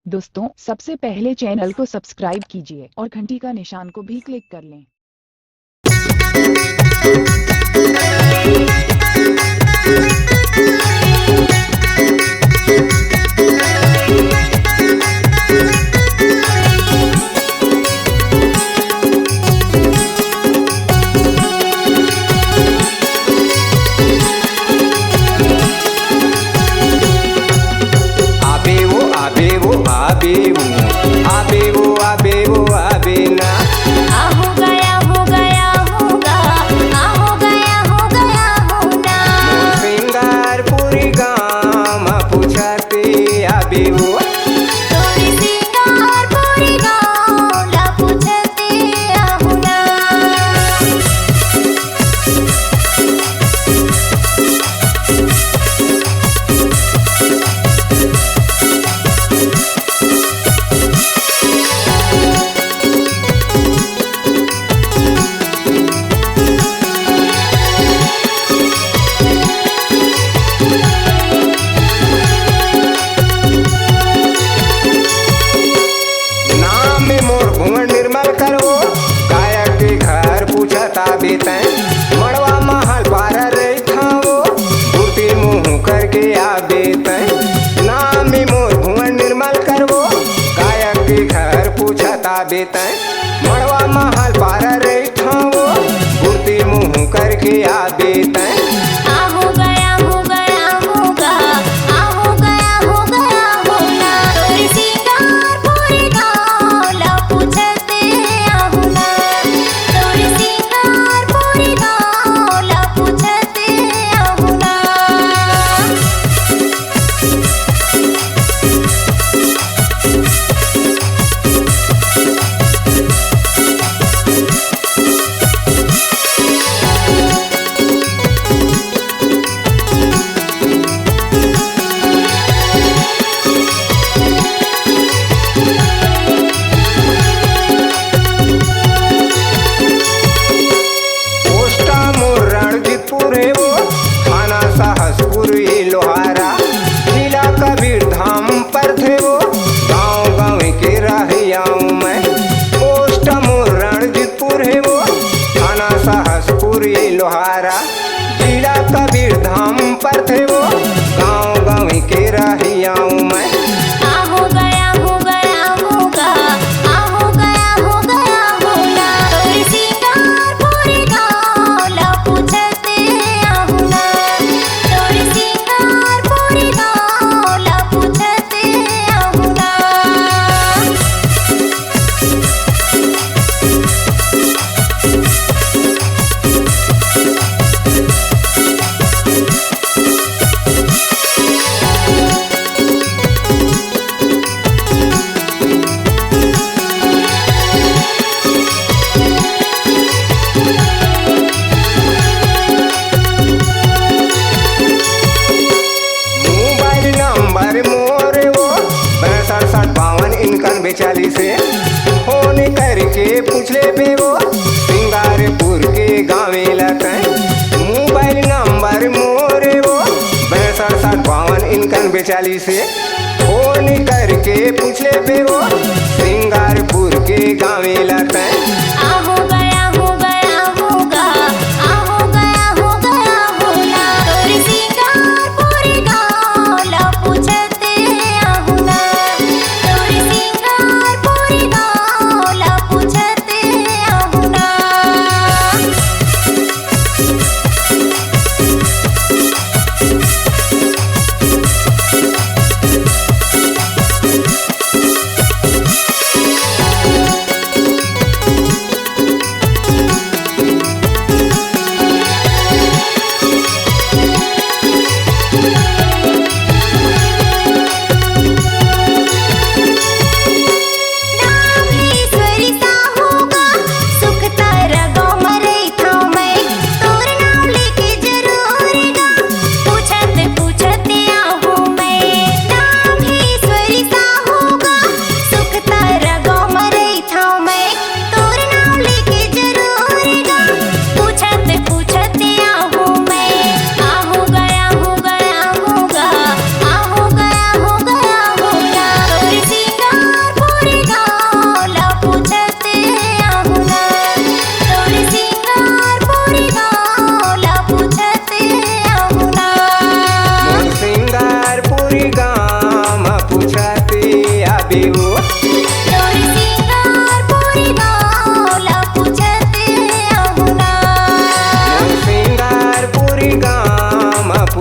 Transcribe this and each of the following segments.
दोस्तों, सबसे पहले चैनल को सब्सक्राइब कीजिए और घंटी का निशान को भी क्लिक कर लें। आबे ना हो गया होगा हो गया होना सिंगारपुरी गाँव पूछते आबे वो तोरी सिंगारपुरी गाँव ला पूछते होना मड़वा महल पार रहा वो बुरती मुँह करके आबे तैं नाम मोर भुवन निर्मल करवो गायक के घर पूछता बेतैं मड़वा महल पार रहा वो बुरती मुँह करके आबे तैं हो गया होगा हो गया होना तोरी सिंगारपुरी गाँव ला पूछते होना तोरी सिंगारपुरी गाँव ला पूछते होना लोहारा जिला कबीर धाम पर थे वो गाँव गाँव के रहियाऊँ मैं पोस्ट मोर रणजीतपुर है वो थाना सहसपुर लोहारा जिला कबीर धाम पर थे वो गाँव गाँव के रहियाऊँ मैं हो गया होगा हो गया होना तोरी सिंगारपुरी गाँव ला पूछते होना तोरी सिंगारपुरी गाँव ला पूछते होना बेचाली से फोन करके पूछ ले बे वो सिंगारपुर के गाँवे लते मोबाइल नंबर मोरे वो 62 इनकन बेचाली से फोन करके पूछ ले बे वो सिंगारपुर के गाँवे लते हो गया होगा हो गया होना तोरी सिंगारपुरी गाँव ला पूछते होना तोरी सिंगारपुरी गाँव ला पूछते होना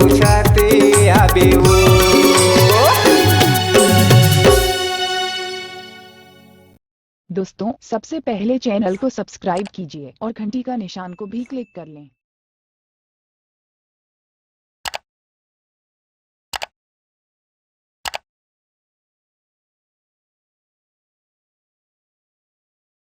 पूछते आबे वो। दोस्तों सबसे पहले चैनल को सब्सक्राइब कीजिए और घंटी का निशान को भी क्लिक कर लें।